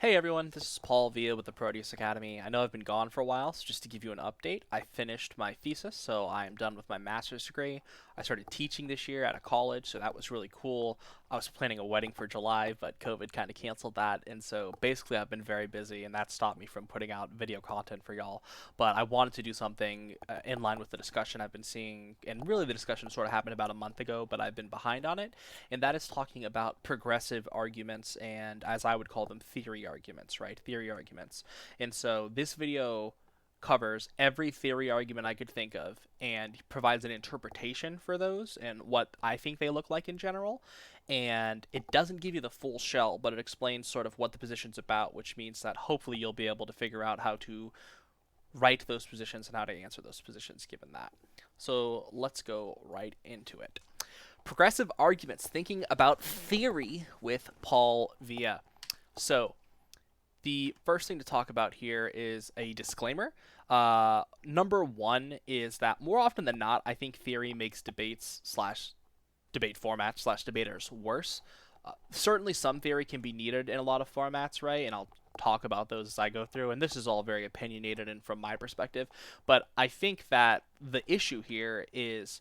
Hey everyone, this is Paul Via with the Proteus Academy. I know I've been gone for a while, so just to give you an update, I finished my thesis, so I am done with my master's degree. I started teaching this year at a college, so that was really cool. I was planning a wedding for July, but COVID kind of canceled that, and so basically I've been very busy, and that stopped me from putting out video content for y'all. But I wanted to do something in line with the discussion I've been seeing, and really the discussion sort of happened about a month ago, but I've been behind on it, and that is talking about progressive arguments and, as I would call them, theory arguments, right? Theory arguments. And so this video covers every theory argument I could think of and provides an interpretation for those and what I think they look like in general. And it doesn't give you the full shell, but it explains sort of what the position's about, which means that hopefully you'll be able to figure out how to write those positions and how to answer those positions given that. So let's go right into it. Progressive arguments, thinking about theory with Paul Via. So the first thing to talk about here is a disclaimer. Number one is that more often than not, I think theory makes debates slash debate formats slash debaters worse. Certainly, some theory can be needed in a lot of formats, right? And I'll talk about those as I go through. And this is all very opinionated and from my perspective. But I think that the issue here is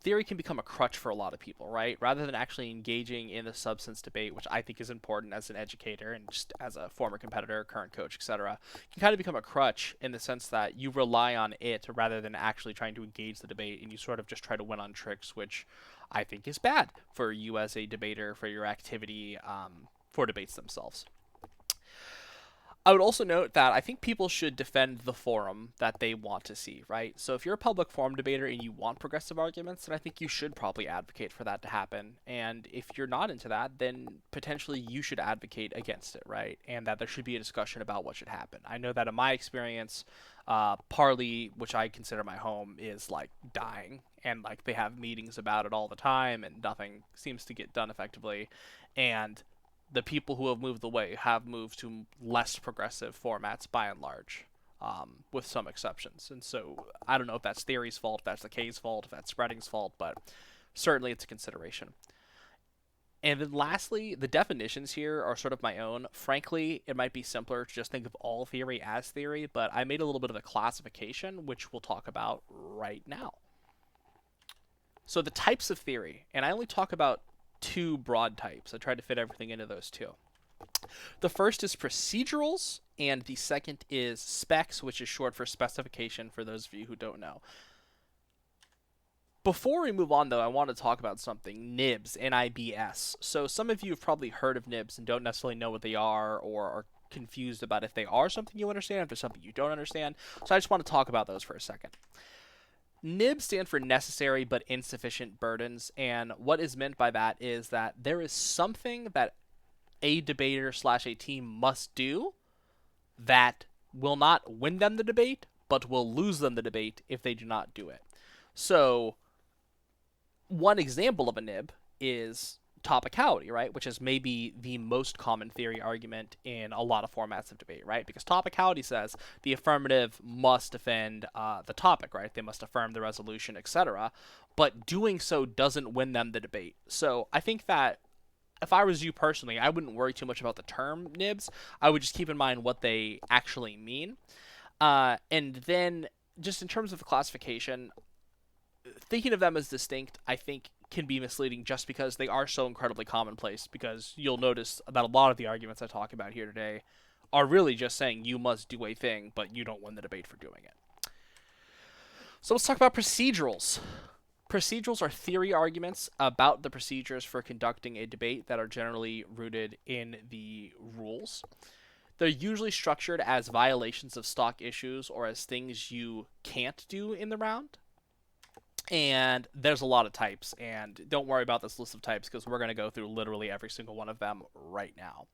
theory can become a crutch for a lot of people, right? Rather than actually engaging in the substance debate, which I think is important as an educator and just as a former competitor, current coach, etc., can kind of become a crutch in the sense that you rely on it rather than actually trying to engage the debate, and you sort of just try to win on tricks, which I think is bad for you as a debater, for your activity, for debates themselves. I would also note that I think people should defend the forum that they want to see, right? So if you're a public forum debater and you want progressive arguments, then I think you should probably advocate for that to happen. And if you're not into that, then potentially you should advocate against it, right? And that there should be a discussion about what should happen. I know that in my experience, Parley, which I consider my home, is like dying. And like they have meetings about it all the time and nothing seems to get done effectively. And the people who have moved away have moved to less progressive formats by and large, with some exceptions. And so I don't know if that's theory's fault, if that's the K's fault, if that's spreading's fault, but certainly it's a consideration. And then lastly, the definitions here are sort of my own. Frankly, it might be simpler to just think of all theory as theory, but I made a little bit of a classification, which we'll talk about right now. So the types of theory, and I only talk about two broad types. I tried to fit everything into those two. The first is procedurals, and the second is specs, which is short for specification for those of you who don't know. Before we move on, though, I want to talk about something, NIBS, N-I-B-S. So some of you have probably heard of NIBS and don't necessarily know what they are or are confused about if they are something you understand, if they're something you don't understand. So I just want to talk about those for a second. NIBS stand for necessary but insufficient burdens, and what is meant by that is that there is something that a debater slash a team must do that will not win them the debate, but will lose them the debate if they do not do it. So, one example of a NIB is topicality, right? Which is maybe the most common theory argument in a lot of formats of debate, right? Because topicality says the affirmative must defend the topic, right? They must affirm the resolution, etc. But doing so doesn't win them the debate. So I think that if I was you personally, I wouldn't worry too much about the term NIBS. I would just keep in mind what they actually mean. And then just in terms of the classification, thinking of them as distinct, I think, can be misleading just because they are so incredibly commonplace. Because you'll notice that a lot of the arguments I talk about here today are really just saying you must do a thing, but you don't win the debate for doing it. So let's talk about procedurals. Procedurals are theory arguments about the procedures for conducting a debate that are generally rooted in the rules. They're usually structured as violations of stock issues or as things you can't do in the round. And there's a lot of types, and don't worry about this list of types because we're going to go through literally every single one of them right now.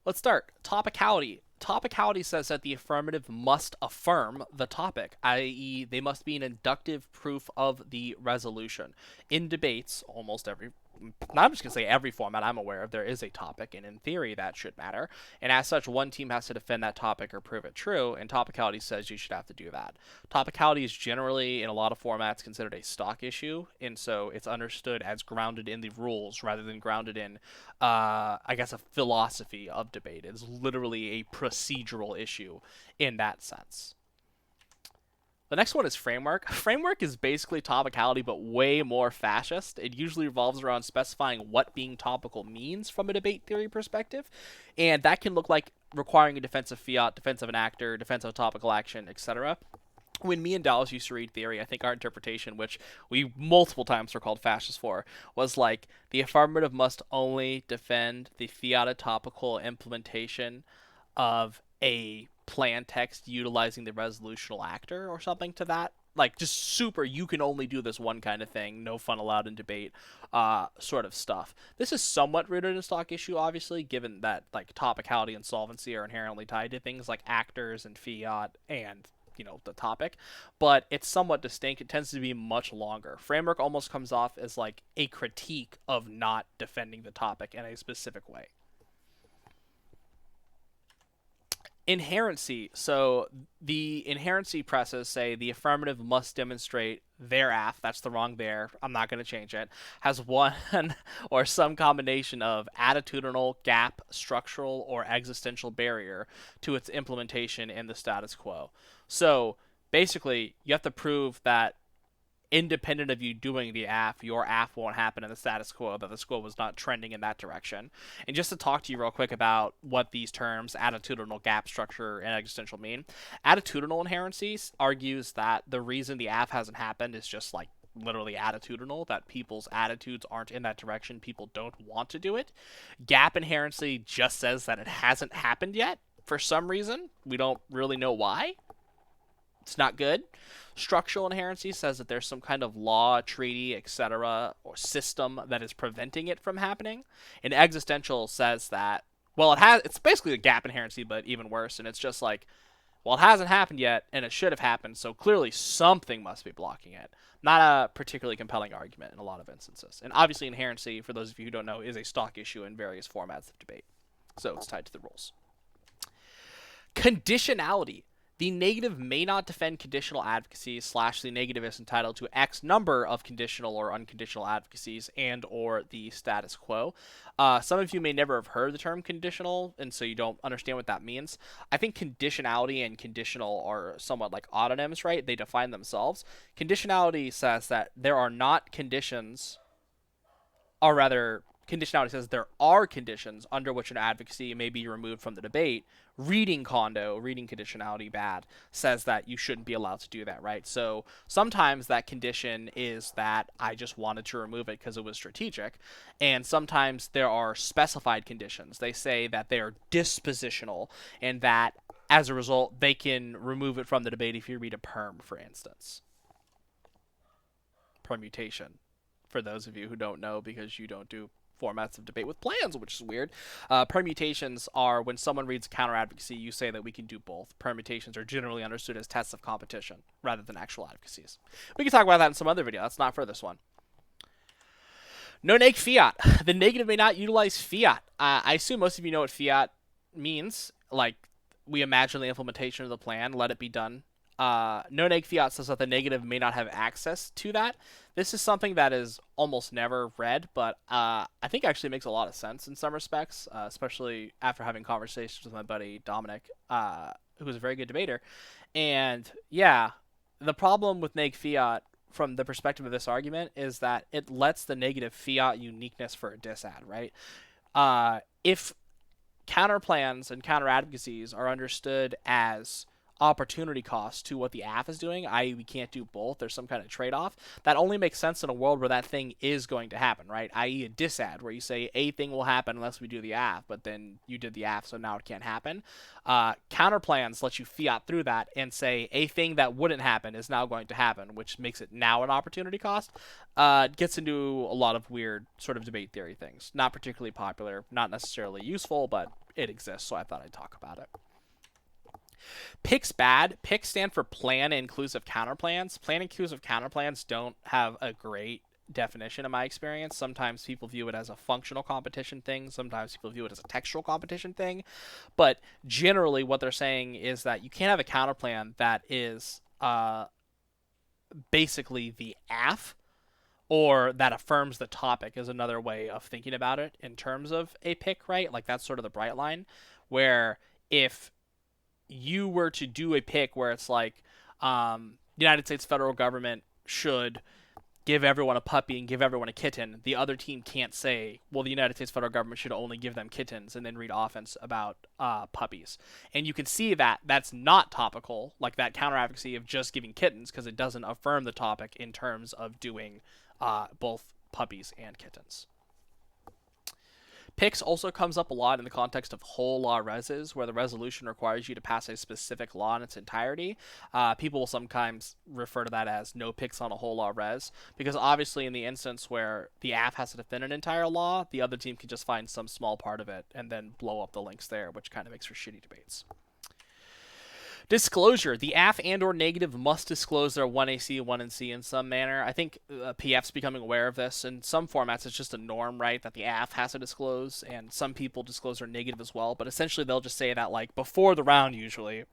Let's start. Topicality. Topicality says that the affirmative must affirm the topic, i.e., they must be an inductive proof of the resolution. In debates, almost every I'm just going to say every format I'm aware of, there is a topic, and in theory that should matter. And as such, one team has to defend that topic or prove it true, and Topicality says you should have to do that. Topicality is generally, in a lot of formats, considered a stock issue, and so it's understood as grounded in the rules rather than grounded in, I guess, a philosophy of debate. It's literally a procedural issue in that sense. The next one is framework. Framework is basically topicality, but way more fascist. It usually revolves around specifying what being topical means from a debate theory perspective, and that can look like requiring a defense of fiat, defense of an actor, defense of a topical action, etc. When me and Dallas used to read theory, I think our interpretation, which we multiple times were called fascist for, was like the affirmative must only defend the fiat topical implementation of a plan text utilizing the resolutional actor or something to that. Like, just super, you can only do this one kind of thing, no fun allowed in debate, sort of stuff. This is somewhat rooted in a stock issue, obviously, given that, like, topicality and solvency are inherently tied to things like actors and fiat and, you know, the topic. But it's somewhat distinct. It tends to be much longer. Framework almost comes off as, like, a critique of not defending the topic in a specific way. Inherency. So the inherency presses say the affirmative must demonstrate their AF, that's the wrong there, I'm not going to change it, has one or some combination of attitudinal, gap, structural, or existential barrier to its implementation in the status quo. So basically, you have to prove that independent of you doing the AF, your AF won't happen in the status quo, that the quo was not trending in that direction. And just to talk to you real quick about what these terms, attitudinal, gap, structure, and existential mean, attitudinal inherency argues that the reason the AF hasn't happened is just like literally attitudinal, that people's attitudes aren't in that direction, people don't want to do it. Gap inherency just says that it hasn't happened yet for some reason. We don't really know why. It's not good. Structural inherency says that there's some kind of law, treaty, etc., or system that is preventing it from happening. And existential says that, well, it's basically a gap inherency, but even worse. And it's just like, well, it hasn't happened yet, and it should have happened, so clearly something must be blocking it. Not a particularly compelling argument in a lot of instances. And obviously, inherency, for those of you who don't know, is a stock issue in various formats of debate. So it's tied to the rules. Conditionality. The negative may not defend conditional advocacies / the negative is entitled to X number of conditional or unconditional advocacies and or the status quo. Some of you may never have heard the term conditional, and so you don't understand what that means. I think conditionality and conditional are somewhat like autonyms, right? They define themselves. Conditionality says that there are not conditions, or rather, conditionality says there are conditions under which an advocacy may be removed from the debate. Reading conditionality bad, says that you shouldn't be allowed to do that, right? So sometimes that condition is that I just wanted to remove it because it was strategic, and sometimes there are specified conditions. They say that they are dispositional, and that as a result, they can remove it from the debate if you read a perm, for instance. Permutation, for those of you who don't know because you don't do formats of debate with plans, which is weird. Permutations are when someone reads counter advocacy, you say that we can do both. Permutations are generally understood as tests of competition rather than actual advocacies. We can talk about that in some other video. That's not for this one. No neg fiat. The negative may not utilize fiat. I assume most of you know what fiat means. Like, we imagine the implementation of the plan, let it be done. No neg fiat says that the negative may not have access to that. This is something that is almost never read, but I think actually makes a lot of sense in some respects, especially after having conversations with my buddy Dominic, who is a very good debater. And yeah, the problem with neg fiat from the perspective of this argument is that it lets the negative fiat uniqueness for a disad, right? If counter plans and counter advocacies are understood as opportunity cost to what the AF is doing, i.e. we can't do both, there's some kind of trade-off, that only makes sense in a world where that thing is going to happen, right? I.e. a disad, where you say a thing will happen unless we do the AF, but then you did the AF, so now it can't happen. Counter plans let you fiat through that and say a thing that wouldn't happen is now going to happen, which makes it now an opportunity cost. It gets into a lot of weird sort of debate theory things. Not particularly popular, not necessarily useful, but it exists, so I thought I'd talk about it. PICS Bad. PICS stand for Plan Inclusive Counterplans. Plan Inclusive Counterplans don't have a great definition in my experience. Sometimes people view it as a functional competition thing. Sometimes people view it as a textual competition thing. But generally, what they're saying is that you can't have a counterplan that is basically the AF, or that affirms the topic is another way of thinking about it in terms of a pick, right? Like that's sort of the bright line, where if you were to do a pick where it's like the United States federal government should give everyone a puppy and give everyone a kitten, the other team can't say, well, the United States federal government should only give them kittens and then read offense about puppies. And you can see that that's not topical, like that counter advocacy of just giving kittens, because it doesn't affirm the topic in terms of doing both puppies and kittens. PICS also comes up a lot in the context of whole law reses, where the resolution requires you to pass a specific law in its entirety. People will sometimes refer to that as no PICS on a whole law res, because obviously in the instance where the AF has to defend an entire law, the other team can just find some small part of it and then blow up the links there, which kind of makes for shitty debates. Disclosure. The AF and or negative must disclose their 1AC, 1NC in some manner. I think PF's becoming aware of this. In some formats, it's just a norm, right, that the AF has to disclose, and some people disclose their negative as well. But essentially, they'll just say that, like, before the round, usually,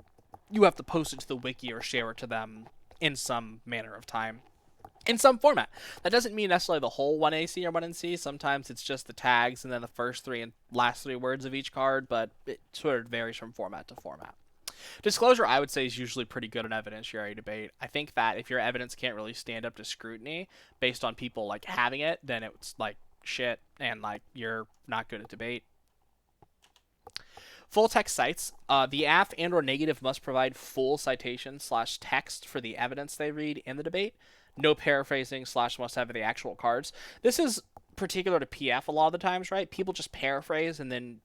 you have to post it to the wiki or share it to them in some manner of time, in some format. That doesn't mean necessarily the whole 1AC or 1NC. Sometimes it's just the tags and then the first three and last three words of each card, but it sort of varies from format to format. Disclosure, I would say, is usually pretty good in evidentiary debate. I think that if your evidence can't really stand up to scrutiny based on people like having it, then it's like shit, and like you're not good at debate. Full text cites. The AF and or negative must provide full citation / text for the evidence they read in the debate. No paraphrasing / must have the actual cards. This is particular to PF a lot of the times, right? People just paraphrase and then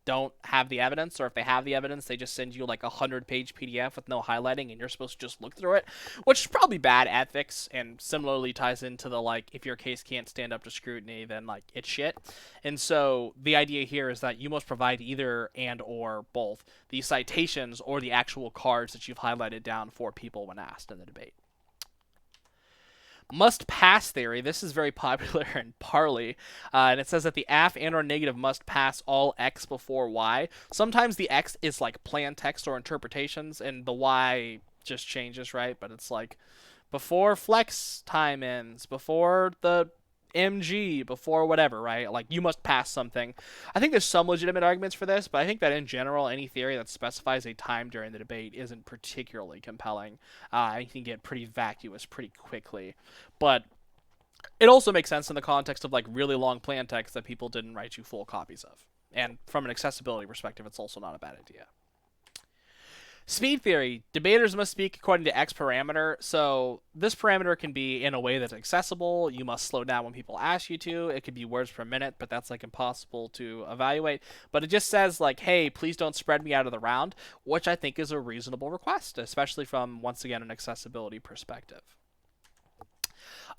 don't have the evidence, or if they have the evidence, they just send you like 100-page PDF with no highlighting, and you're supposed to just look through it, which is probably bad ethics, and similarly ties into the, like, if your case can't stand up to scrutiny, then, like, it's shit. And so the idea here is that you must provide either and or both the citations or the actual cards that you've highlighted down for people when asked in the debate. Must pass theory. This is very popular in Parley, and it says that the AF and or negative must pass all X before Y. Sometimes the X is like plain text or interpretations, and the Y just changes, right? But it's like before flex time ends, before the MG, before whatever, right? Like, you must pass something. I think there's some legitimate arguments for this, but I think that in general, any theory that specifies a time during the debate isn't particularly compelling. You can get pretty vacuous pretty quickly. But it also makes sense in the context of, like, really long plain text that people didn't write you full copies of. And from an accessibility perspective, it's also not a bad idea. Speed theory. Debaters must speak according to X parameter. So this parameter can be in a way that's accessible. You must slow down when people ask you to. It could be words per minute, but that's like impossible to evaluate. But it just says like, hey, please don't spread me out of the round, which I think is a reasonable request, especially from, once again, an accessibility perspective.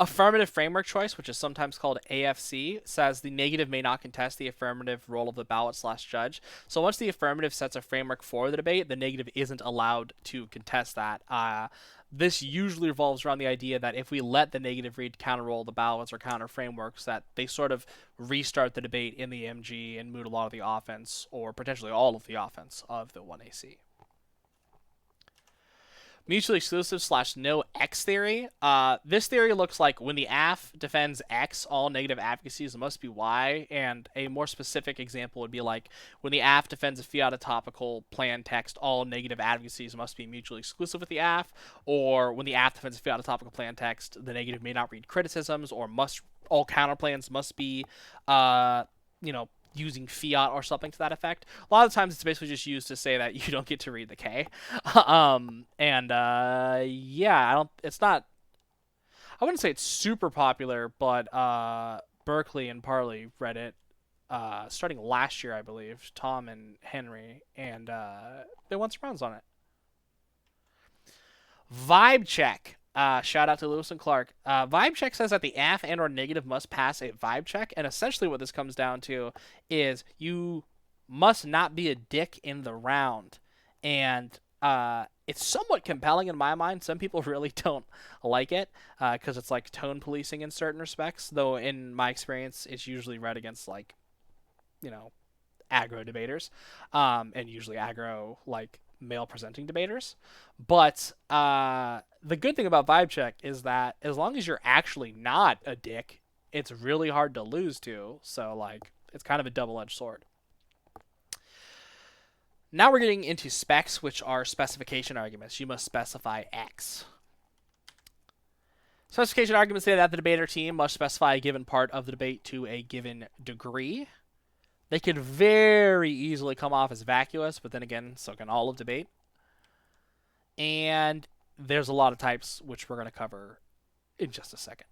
Affirmative framework choice, which is sometimes called AFC, says the negative may not contest the affirmative role of the ballot / judge. So once the affirmative sets a framework for the debate, the negative isn't allowed to contest that. This usually revolves around the idea that if we let the negative read counter role of the ballots or counter frameworks, that they sort of restart the debate in the MG and moot a lot of the offense, or potentially all of the offense of the 1AC. Mutually exclusive / no X theory. This theory looks like when the AF defends X, all negative advocacies must be Y, and a more specific example would be like when the AF defends a Fiat topical plain text, all negative advocacies must be mutually exclusive with the AF, or when the AF defends a Fiat topical plain text, the negative may not read criticisms, or all counterplans must be, using Fiat or something to that effect. A lot of times it's basically just used to say that you don't get to read the K. It's not, I wouldn't say it's super popular, but Berkeley and Parley read it starting last year, I believe, Tom and Henry, and they won some rounds on it. Vibe check. Shout out to Lewis and Clark. Vibe check says that the AF and or negative must pass a vibe check, and essentially what this comes down to is you must not be a dick in the round. And It's somewhat compelling in my mind. Some people really don't like it because it's like tone policing in certain respects. Though in my experience, it's usually read against like, you know, aggro debaters, and usually aggro like male presenting debaters. But the good thing about vibe check is that as long as you're actually not a dick, it's really hard to lose to. So like it's kind of a double-edged sword. Now we're getting into specs, which are specification arguments. You must specify X. Specification arguments say that the debater team must specify a given part of the debate to a given degree. They could very easily come off as vacuous, but then again, so can all of debate. And there's a lot of types, which we're going to cover in just a second.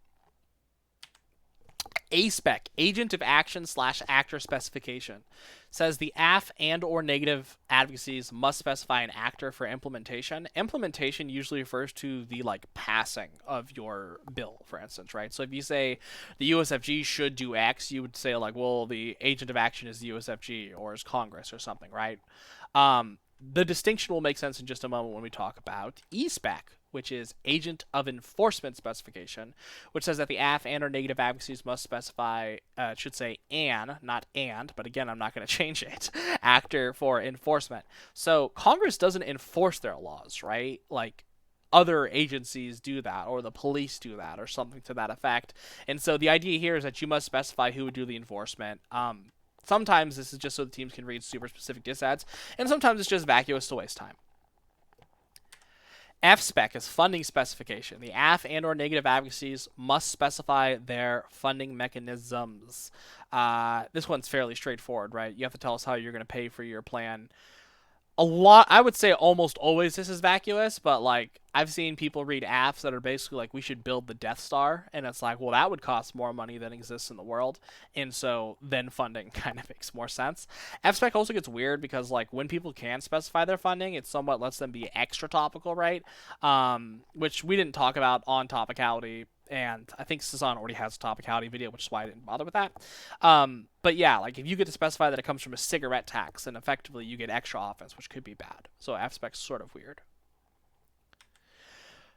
A-spec, agent of action / actor specification, says the AF and or negative advocacies must specify an actor for implementation. Implementation usually refers to the like passing of your bill, for instance, right? So if you say the USFG should do X, you would say like, well, the agent of action is the USFG or is Congress or something, right? The distinction will make sense in just a moment when we talk about E-spec, which is agent of enforcement specification, which says that the AF and or negative advocacies must specify, it should say an, not and, but again, I'm not going to change it, actor for enforcement. So Congress doesn't enforce their laws, right? Like other agencies do that, or the police do that, or something to that effect. And so the idea here is that you must specify who would do the enforcement. Sometimes this is just so the teams can read super specific disads, and sometimes it's just vacuous to waste time. F-spec is funding specification. The AF and or negative advocacies must specify their funding mechanisms. This one's fairly straightforward, right? You have to tell us how you're going to pay for your plan. I would say almost always this is vacuous, but like I've seen people read AFs that are basically like, we should build the Death Star, and it's like, well, that would cost more money than exists in the world, and so then funding kind of makes more sense. F-spec also gets weird because like when people can specify their funding, it somewhat lets them be extra topical, right? Which we didn't talk about on Topicality, and I think Sasan already has a Topicality video, which is why I didn't bother with that. But yeah, like if you get to specify that it comes from a cigarette tax, then effectively you get extra offense, which could be bad. So F-spec's sort of weird.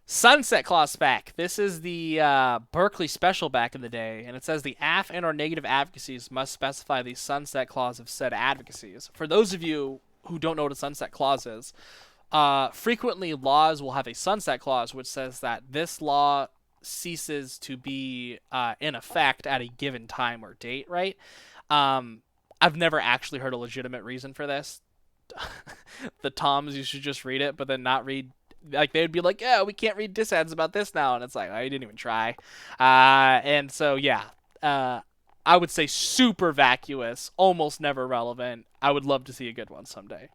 Sunset clause spec. This is the Berkeley special back in the day, and it says the AF and or negative advocacies must specify the sunset clause of said advocacies. For those of you who don't know what a sunset clause is, frequently laws will have a sunset clause which says that this law ceases to be in effect at a given time or date, right? I've never actually heard a legitimate reason for this. The Toms, you should just read it, but then not read. Like, they would be like, yeah, we can't read disads about this now. And it's like, oh, you didn't even try. And so, yeah. I would say super vacuous, almost never relevant. I would love to see a good one someday.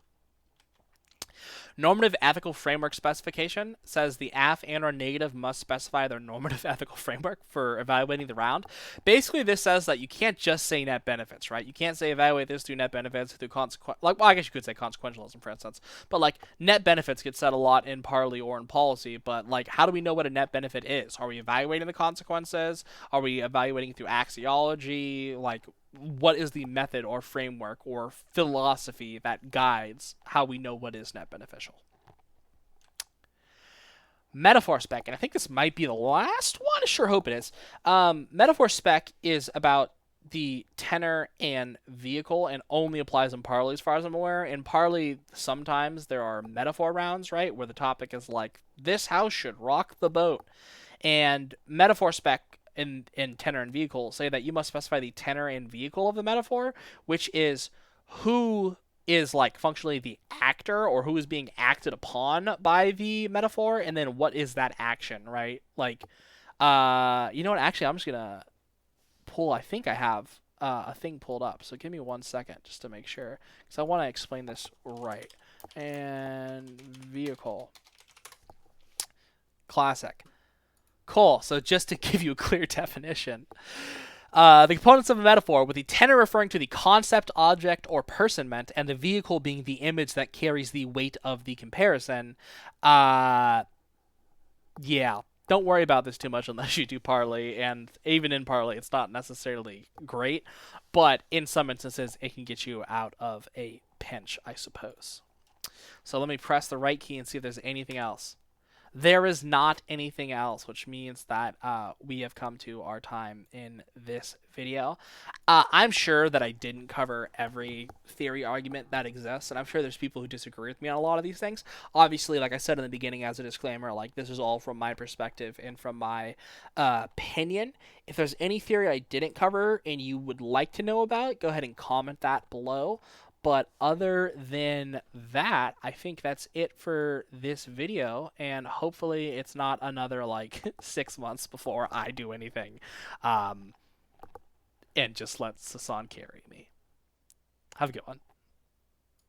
Normative ethical framework specification says the AF and or negative must specify their normative ethical framework for evaluating the round. Basically, this says that you can't just say net benefits, right? You can't say evaluate this through net benefits through well, I guess you could say consequentialism, for instance. But like net benefits get said a lot in parley or in policy. But like, how do we know what a net benefit is? Are we evaluating the consequences? Are we evaluating through axiology? Like, what is the method or framework or philosophy that guides how we know what is net beneficial? Metaphor spec, and I think this might be the last one. I sure hope it is. Metaphor spec is about the tenor and vehicle and only applies in parley as far as I'm aware. In parley, sometimes there are metaphor rounds, right, where the topic is like, this house should rock the boat. And metaphor spec in tenor and vehicle say that you must specify the tenor and vehicle of the metaphor, which is who is like functionally the actor or who is being acted upon by the metaphor, and then what is that action, right? Like, you know what? Actually, I'm just gonna pull. I think I have a thing pulled up, so give me 1 second just to make sure, because I want to explain this right. And vehicle, classic. Cool. So just to give you a clear definition, the components of a metaphor, with the tenor referring to the concept, object, or person meant, and the vehicle being the image that carries the weight of the comparison. Yeah, don't worry about this too much unless you do parley, and even in parley, it's not necessarily great, but in some instances, it can get you out of a pinch, I suppose. So let me press the right key and see if there's anything else. There is not anything else, which means that we have come to our time in this video. I'm sure that I didn't cover every theory argument that exists, and I'm sure there's people who disagree with me on a lot of these things. Obviously, like I said in the beginning as a disclaimer, like this is all from my perspective and from my opinion. If there's any theory I didn't cover and you would like to know about, go ahead and comment that below. But other than that, I think that's it for this video, and hopefully it's not another like 6 months before I do anything, um, and just let Sasan carry me. Have a good one.